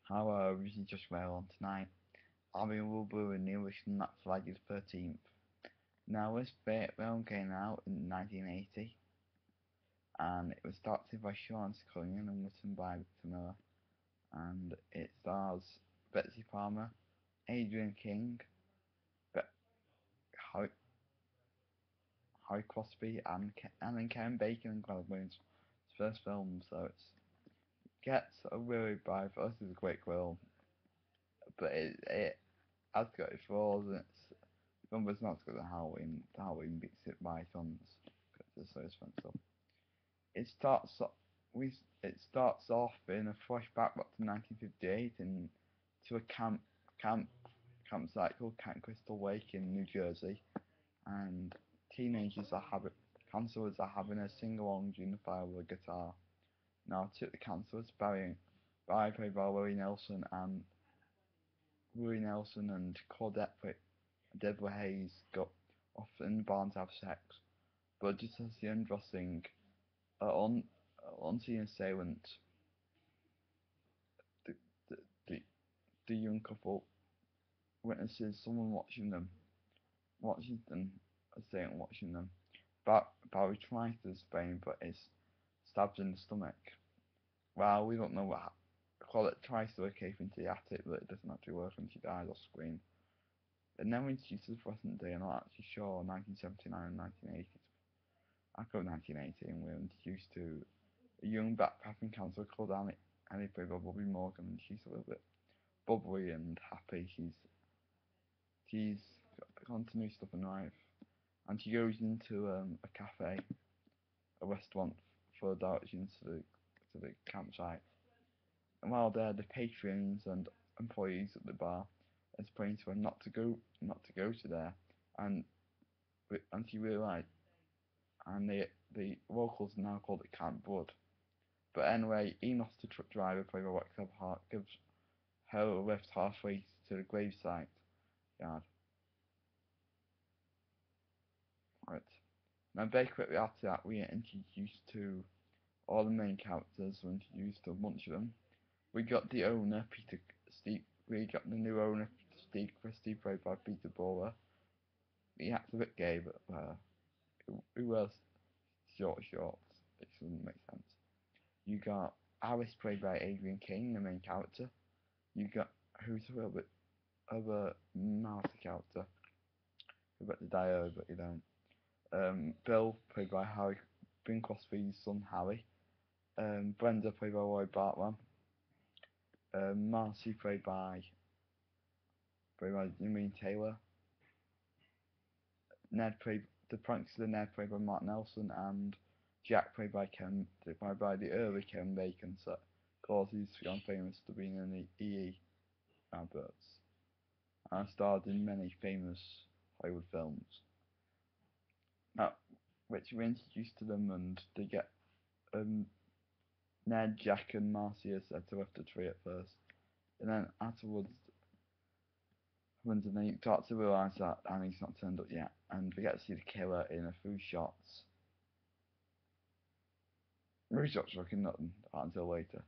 However, as you just read on tonight, Albion will brew a new edition that's Friday the 13th. Now, this film came out in 1980, and it was directed by Cunningham and written by Victor Miller, and it stars Betsy Palmer, Adrienne King, Be- Harry, Crosby, and Kevin Bacon and Glenn Williams' first film, so it gets a really bad. This is a great film, but it has got its flaws, and it's not as good as Halloween. Halloween beats it by tons because it's so expensive. It starts we it starts off in a flashback back to 1958 to a camp campsite called Camp Crystal Lake in New Jersey, and teenagers are having counselors are having a sing along during the fire with a guitar. Now, two of the counselors, Barry played by Louis Nelson and Claudette Deborah Hayes, go off in the barn to have sex, but just as the undressing, on unseen assailant, the, the, the, the young couple witnesses someone watching them, a saint watching them. Barry tries to explain, but is stabbed in the stomach. Well, we don't know what Claudette tries to escape into the attic, but it doesn't actually work and she dies off screen. And then we're introduced to the present day, and I'm not actually sure 1979 and 1980. I go 1980, and we're introduced to a young backpacking counselor called Annie played by Robbi Morgan, and she's a little bit bubbly and happy. She's gone to new stuff in life, and she goes into a cafe, a restaurant, for directions to the campsite. And while there, the patrons and employees at the bar explain to her not to go to there, and she realised, and the locals now call it Camp Blood. But anyway, Enos, the truck driver, played by Waxel Hart, gives her a lift halfway to the gravesite yard. Right. Now, very quickly after that, we are introduced to all the main characters. We're introduced to a bunch of them. We got the owner, Peter Steve. We got the new owner, Steve Christie, played by Peter Bowler. He acts a bit gay, but who wears short shorts? It doesn't make sense. You got Alice, played by Adrienne King, the main character. You got who's a little bit of a nasty character. Who got to die early, but you don't. Bill, played by Bing Crosby's son Harry. Brenda, played by Laurie Bartram. Marcy, played by Jeannine Taylor. The prankster Ned, played by Mark Nelson, and Jack, played by the early Kevin Bacon, so of course he's become famous to being in the EE adverts, and starred in many famous Hollywood films. Now, which we introduced to them, and they get um, Ned, Jack, and Marcy are said to have the tree at first, and then afterwards, when they start to realise that Annie's not turned up yet, and we get to see the killer in a few shots. Few shots fucking nothing until later.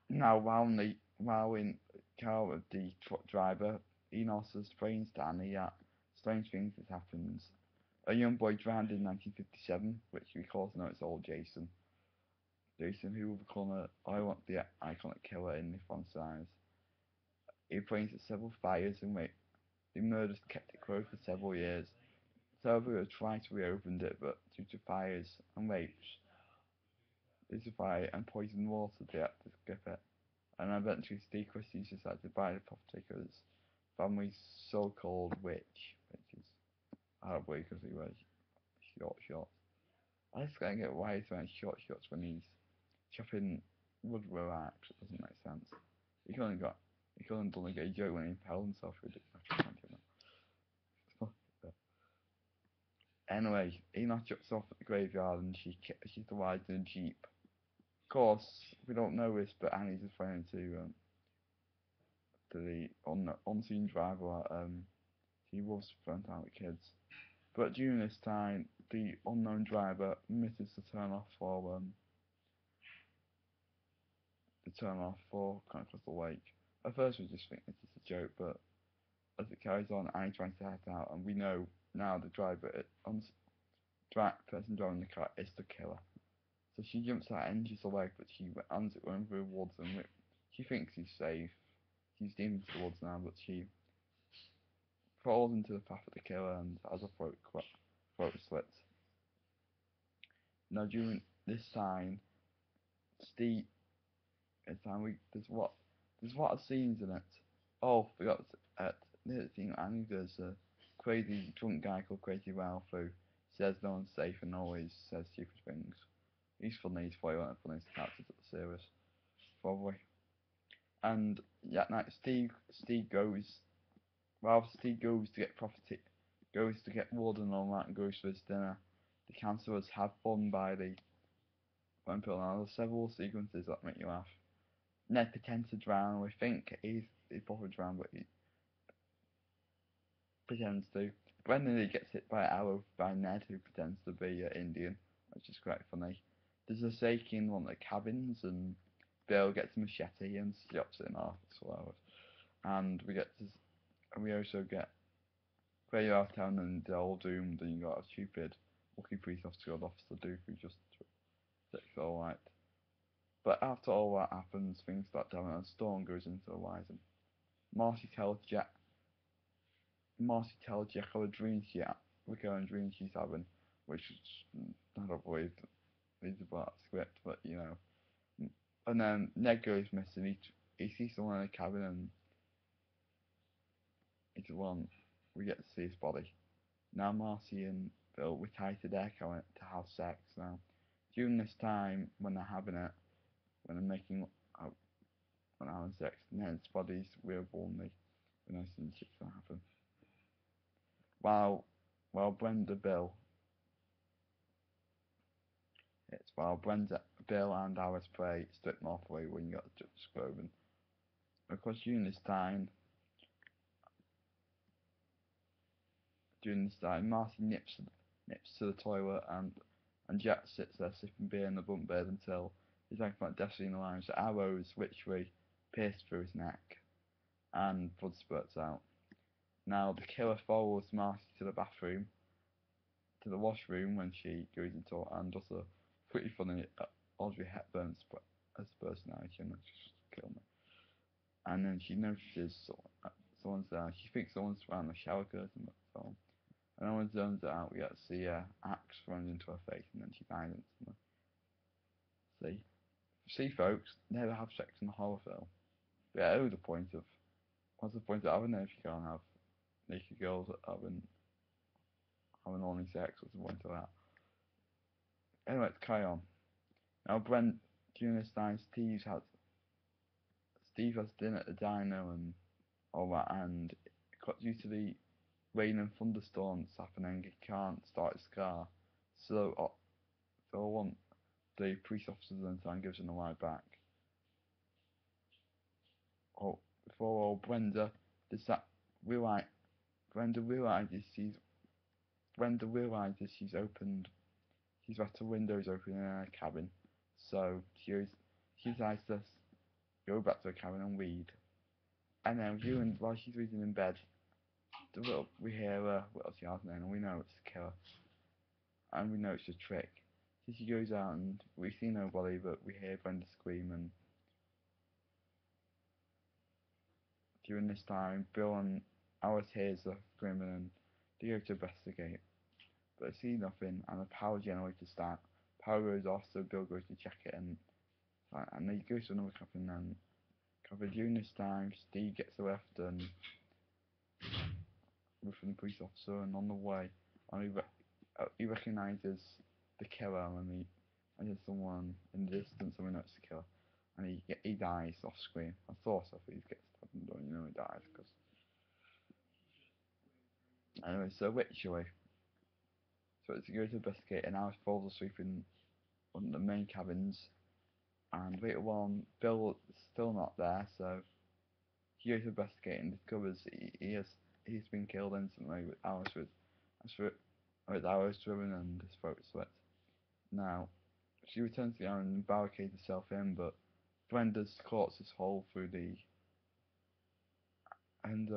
Now, while in car with the truck driver, Enos explains to Annie that strange things has happened. A young boy drowned in 1957, which we call now it's old Jason. Jason, who will become the iconic killer in the franchise. He points at several fires and the murders kept it closed for several years. Several have tried to reopen it, but due to fires and rapes, there's a fire and poisoned water, they had to skip it. And eventually Steve Christie decided to buy the property because family's so-called witch, which is horrible because he wears short shorts. I just can't get why he's wearing short shorts when he's chopping wood with an axe. It doesn't make sense. He couldn't have done a gay joke when he impaled himself with it. Anyway, Enoch jumps off at the graveyard and she arrives in a jeep. Of course, we don't know this, but Annie's referring to the unseen driver. He was burnt out with kids. But during this time, the unknown driver misses to turn off for turn off for kind of across the lake. At first we just think this is a joke, but as it carries on, Annie tries to head out, and we know now the person driving the car is the killer. So she jumps out and injures the leg, but she ends up running through the woods, and she thinks he's safe. She's deep into the woods now, but she falls into the path of the killer and has her throat slit. Now during this time, Steve, there's a lot of scenes in it. Oh, forgot the other thing Annie does. A crazy drunk guy called Crazy Ralph who says no one's safe and always says stupid things. He's funny. He's probably one of the funniest characters of the series, probably. And that night, Steve goes. Well, Steve goes to get property, goes to get wood and all that, and goes for his dinner. The cancellers have fun by the Wempill. Now there's several sequences that make you laugh. Ned pretends to drown. We think he's probably drowned, but he pretends to. Brendan he gets hit by an arrow by Ned, who pretends to be Indian, which is quite funny. There's a stake in one of the cabins, and Bill gets a machete and chops it in half. And we also get Grey out of town and they're all doomed, and you got a stupid lucky police officer called Officer Duke who just takes all right. But after all that happens, things start down and Storm goes into the horizon. Marcy tells Jack how a dream recurring dream she's having, which I don't believe is about script, but you know. And then Ned goes missing. He sees someone in a cabin, and it's the one we get to see his body. Now Marcy and Bill retire to their cabin to have sex. Now, during this time when they're having it, when they're making when having sex, Ned's body's real vulnerable. When those things happen. While Brenda Bill it's while Brenda Bill and Alice pray strip more free when you got the scrubbing. Because during this time Marcy nips to the toilet and Jack sits there sipping beer in the bunk bed until he's like Destiny in the lounge. The arrows literally pierce through his neck and blood spurts out. Now the killer follows Marcy to the bathroom, to the washroom when she goes into it, and does a pretty funny Audrey Hepburn as personality, and that just killed me. And then she notices someone's there. She thinks someone's around the shower curtain, but so. And then when it turns out, we get to see axe thrown into her face, and then she dies instantly. See, folks, never have sex in a horror film. But yeah, what's the point of having it if you can't have naked girls having only sex? What's the point of that? Anyway, let's carry on. Now, during this time, Steve has dinner at the diner and all that, and due to the rain and thunderstorms happening, he can't start his car. So I want the police officers and time gives him a ride back. Oh, before Brenda does that realize Brenda realizes she's left her windows open in her cabin, so she decides to go back to her cabin and read. And then while she's reading in bed, we hear little shouting, and we know it's a killer, and we know it's a trick. So she goes out and we see nobody, but we hear Brenda scream, and during this time, Bill and Alice hears the screaming and they go to investigate, but they see nothing, and the power generator starts. Power goes off, so Bill goes to check it, and he goes to another cabin, and during this time, Steve gets arrested and with the police officer, and on the way, and he recognises the killer, and there's someone in the distance, and we know it's the killer, and he dies off screen. I thought so, if he gets stabbed and done, he dies, because anyway, so literally, so it's a go to investigate, and Alice falls asleep in one of the main cabins, and later on, Bill is still not there, so he goes to investigate and discovers he's been killed instantly with arrows driven and his throat slit. Now, she returns to the island and barricades herself in, but Brenda's caught this hole through the and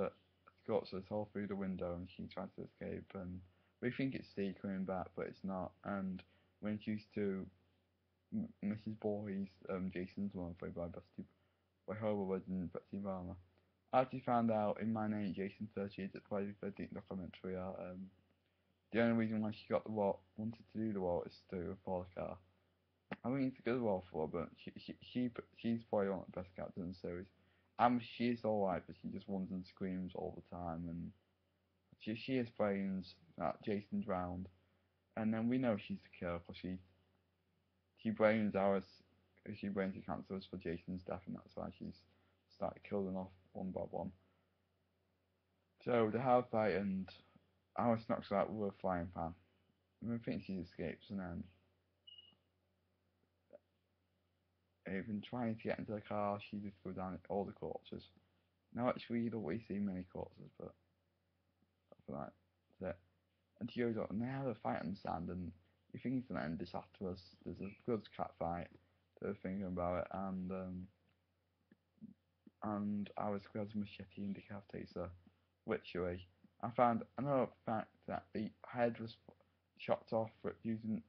got this hole through the window, and she tries to escape, and we think it's Steve coming back, but it's not. And when she's to Mrs. Voorhees, Jason's one played by Horrible Legend Betsy Barmer. I actually found out in My Name Jason 30 is a Friday the 13th documentary. The only reason why she got the role, wanted to do the role is to follow the car. I mean, it's a good role for her, but she's probably one of the best characters in the series. She is alright, but she just runs and screams all the time, and she explains that Jason's drowned, and then we know she's the killer because she blames ours, she blames the cancers for Jason's death, and that's why she's started killing off one by one. So the hard fight, and Alice knocks her out with a frying pan. And we think she escapes, and then even trying to get into the car, she just goes down all the corpses. Now actually you don't really see many corpses, but for that, that's it. And she goes up, and they have a fight on the sand, and you think it's gonna end this after us. There's a good cat fight. They're thinking about it, and Alice grabs a machete and decapitates her, literally. I found another fact that the head was chopped off with using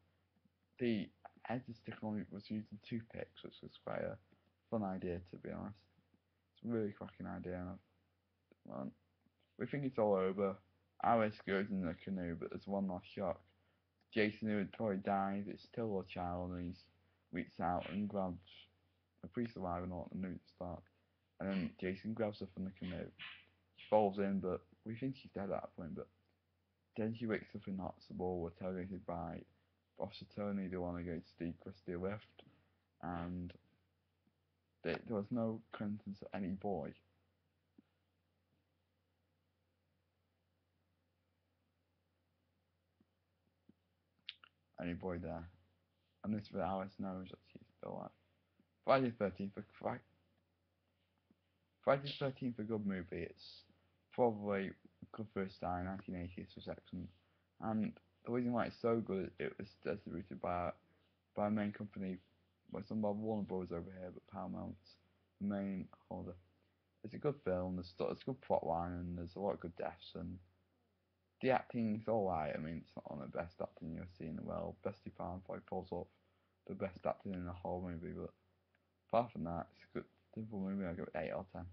the head to stick on it was using toothpicks, which was quite a fun idea to be honest. It's a really cracking idea. And well, we think it's all over. Alice goes in the canoe, but there's one last shock. Jason, who had probably died, is still a child, and he reaches out and grabs a priest alive and all the news start. And then Jason grabs her from the canoe. She falls in, but we think she's dead at that point. But then she wakes up in the hospital. We're targeted by Officer Tony. They want to go to the Christie lift, and there was no coincidence of any boy. Any boy there. And this way Alice knows that she's still alive. Friday the 13th, Friday the 13th, a good movie. It's probably a good first time, 1980s was excellent. And the reason why it's so good, it was distributed by a main company, well, some by Warner Bros. Over here, but Paramount's the main holder. It's a good film, there's a good plot line, and there's a lot of good deaths, and the acting's alright. I mean, it's not one of the best acting you've seen in a while. Betsy Palmer probably pulls off the best acting in the whole movie, but apart from that, it's a good, simple movie. I give it 8 out of 10.